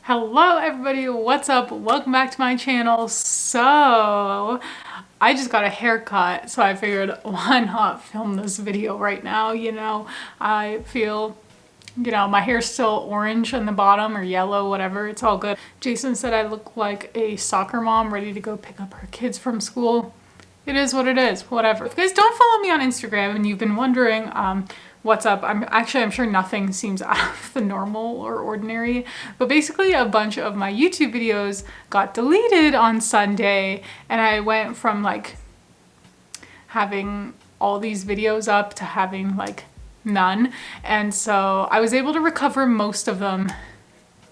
Hello everybody, what's up? Welcome back to my channel. So I just got a haircut, so I figured why not film this video right now. I feel my hair's still orange on the bottom or yellow, whatever, it's all good. Jason said I look like a soccer mom ready to go pick up her kids from school. It is what it is, whatever. If you guys don't follow me on Instagram and you've been wondering what's up, I'm sure nothing seems out of the normal or ordinary, but basically a bunch of my YouTube videos got deleted on Sunday, and I went from like having all these videos up to having like none, and so I was able to recover most of them,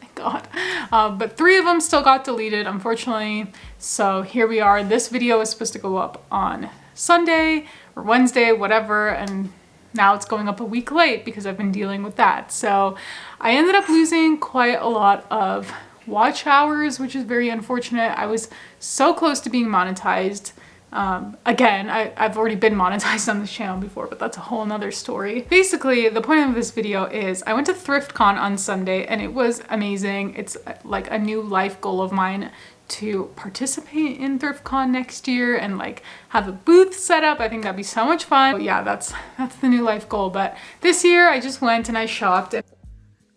thank God, but 3 of them still got deleted, unfortunately. So here we are. This video is supposed to go up on Sunday or Wednesday, whatever, and now it's going up a week late because I've been dealing with that. So I ended up losing quite a lot of watch hours, which is very unfortunate. I was so close to being monetized. Again, I've already been monetized on this channel before, but that's a whole nother story. Basically, the point of this video is I went to ThriftCon on Sunday and it was amazing. It's like a new life goal of mine to participate in ThriftCon next year and like have a booth set up. I think that'd be so much fun. But yeah, that's the new life goal. But this year I just went and I shopped.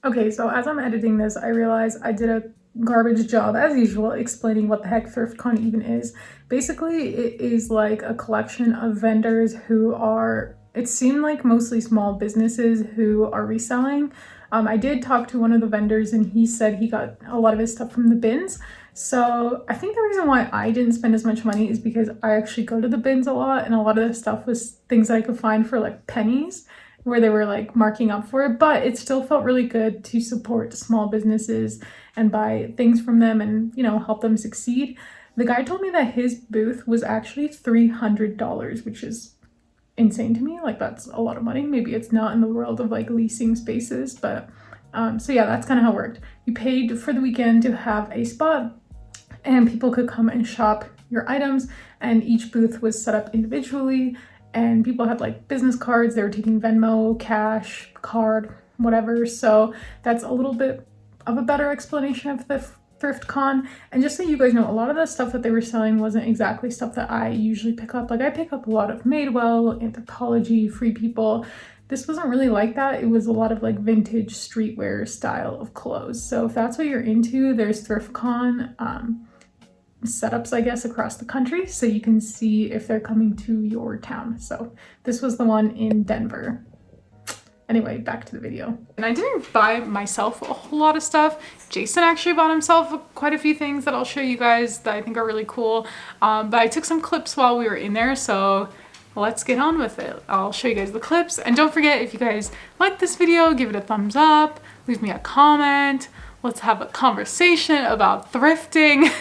Okay, so as I'm editing this, I realized I did a garbage job as usual explaining what the heck ThriftCon even is. Basically, it is like a collection of vendors who are, it seemed like mostly small businesses who are reselling. I did talk to one of the vendors and he said he got a lot of his stuff from the bins. So I think the reason why I didn't spend as much money is because I actually go to the bins a lot, and a lot of the stuff was things that I could find for like pennies where they were like marking up for it, but it still felt really good to support small businesses and buy things from them and, help them succeed. The guy told me that his booth was actually $300, which is insane to me. Like, that's a lot of money. Maybe it's not in the world of like leasing spaces, but so yeah, that's kind of how it worked. You paid for the weekend to have a spot and people could come and shop your items, and each booth was set up individually, and people had like business cards. They were taking Venmo, cash, card, whatever. So that's a little bit of a better explanation of the ThriftCon. And just so you guys know, a lot of the stuff that they were selling wasn't exactly stuff that I usually pick up. Like, I pick up a lot of Madewell, Anthropologie, Free People. This wasn't really like that. It was a lot of like vintage streetwear style of clothes. So if that's what you're into, there's ThriftCon setups, I guess, across the country, so you can see if they're coming to your town. So this was the one in Denver. Anyway, back to the video. And I didn't buy myself a whole lot of stuff. Jason actually bought himself quite a few things that I'll show you guys that I think are really cool. But I took some clips while we were in there, so let's get on with it. I'll show you guys the clips. And don't forget, if you guys like this video, give it a thumbs up, leave me a comment. Let's have a conversation about thrifting.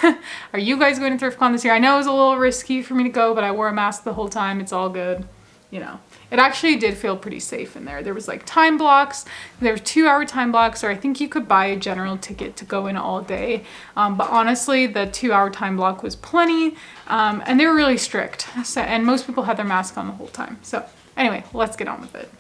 Are you guys going to ThriftCon this year? I know it was a little risky for me to go, but I wore a mask the whole time. It's all good. It actually did feel pretty safe in there. There was like time blocks. There were 2-hour time blocks, or I think you could buy a general ticket to go in all day. But honestly, the 2-hour time block was plenty, and they were really strict. So, and most people had their mask on the whole time. So anyway, let's get on with it.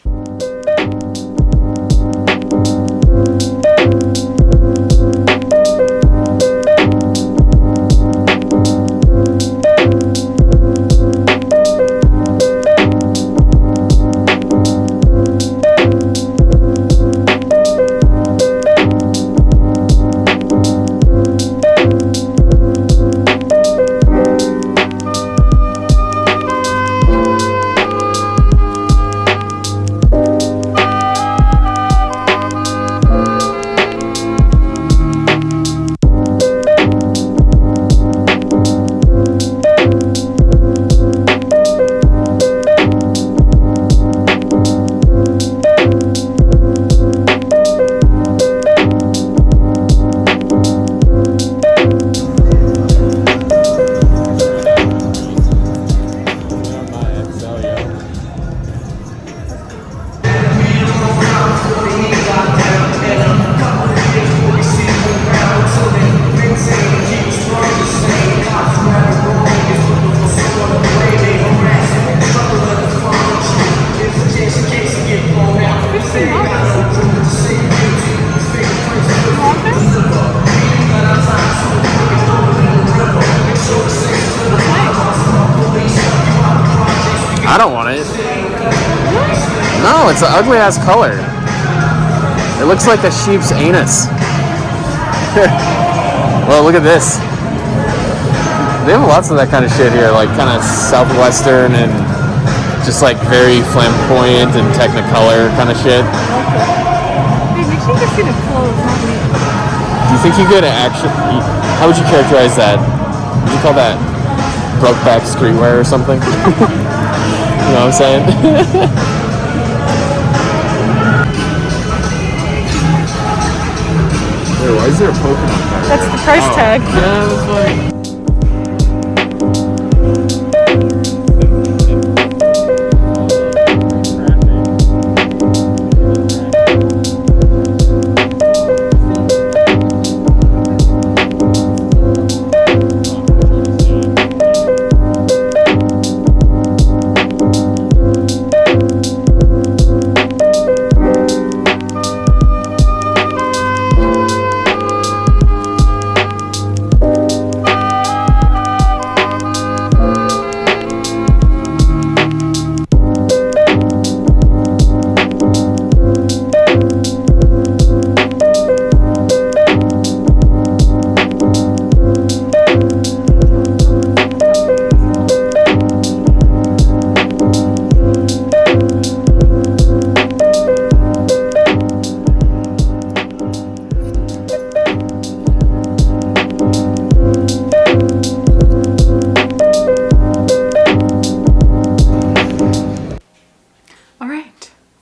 I don't want it. No, it's an ugly ass color. It looks like a sheep's anus. Well, look at this. They have lots of that kind of shit here, like kind of Southwestern and just like very flamboyant and Technicolor kind of shit. Hey, make sure you can see the clothes, not me. Do you think you could actually, how would you characterize that? Would you call that Brokeback streetwear or something? You know what I'm saying? Wait, why is there a Pokemon card? That's the price tag. Yeah, that's funny.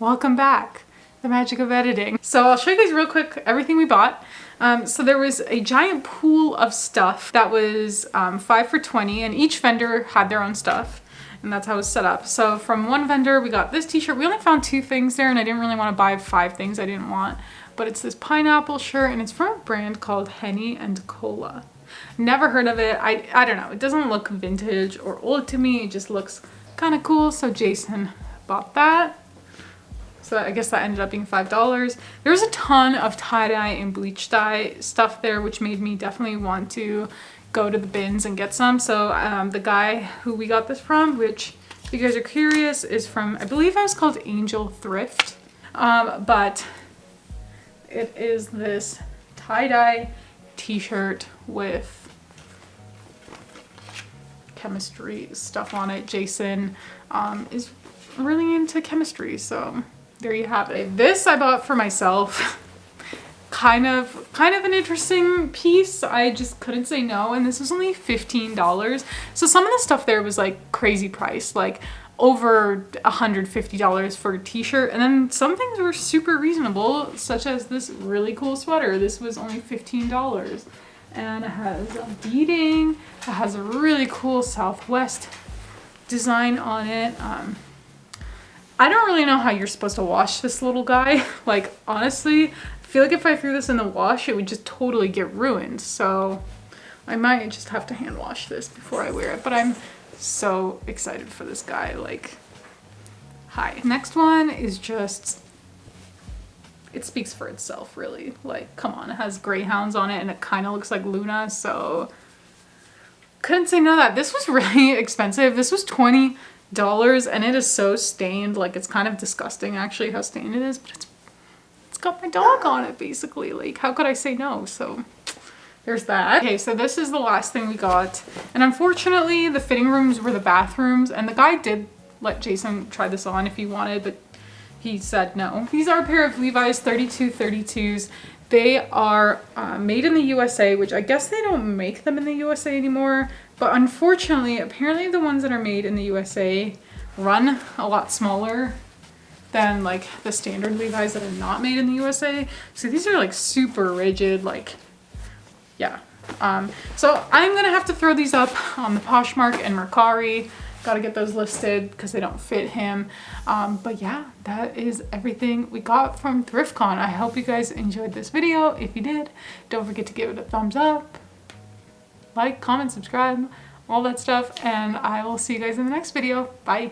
Welcome back. The magic of editing. So I'll show you guys real quick everything we bought. So there was a giant pool of stuff that was 5 for $20, and each vendor had their own stuff, and that's how it was set up. So from one vendor we got this t-shirt. We only found 2 things there, and I didn't really want to buy 5 things I didn't want, but it's this pineapple shirt, and it's from a brand called Henny and Cola. Never heard of it. I don't know, it doesn't look vintage or old to me. It just looks kind of cool, so Jason bought that. So I guess that ended up being $5. There was a ton of tie-dye and bleach dye stuff there, which made me definitely want to go to the bins and get some. So the guy who we got this from, which if you guys are curious, is from, I believe it was called Angel Thrift. But it is this tie-dye t-shirt with chemistry stuff on it. Jason is really into chemistry, so there you have it. This I bought for myself. kind of an interesting piece. I just couldn't say no, and this was only $15. So some of the stuff there was like crazy price, like over $150 for a t-shirt, and then some things were super reasonable, such as this really cool sweater. This was only $15, and it has a beading. It has a really cool Southwest design on it. I don't really know how you're supposed to wash this little guy. Like, honestly, I feel like if I threw this in the wash, it would just totally get ruined. So I might just have to hand wash this before I wear it. But I'm so excited for this guy. Like, hi. Next one is just, it speaks for itself, really. Like, come on, it has greyhounds on it, and it kind of looks like Luna, so couldn't say no to that. This was really expensive. This was $20. And it is so stained. Like, it's kind of disgusting actually how stained it is, but it's got my dog on it basically. Like, how could I say no? So there's that. Okay, so this is the last thing we got, and unfortunately the fitting rooms were the bathrooms, and the guy did let Jason try this on if he wanted, but he said no. These are a pair of Levi's 3232s. They are made in the USA, which I guess they don't make them in the USA anymore. But unfortunately, apparently the ones that are made in the USA run a lot smaller than like the standard Levi's that are not made in the USA. So these are like super rigid, like, yeah. So I'm gonna have to throw these up on the Poshmark and Mercari. Gotta get those listed because they don't fit him. But yeah, that is everything we got from ThriftCon. I hope you guys enjoyed this video. If you did, don't forget to give it a thumbs up. Like, comment, subscribe, all that stuff, and I will see you guys in the next video. Bye.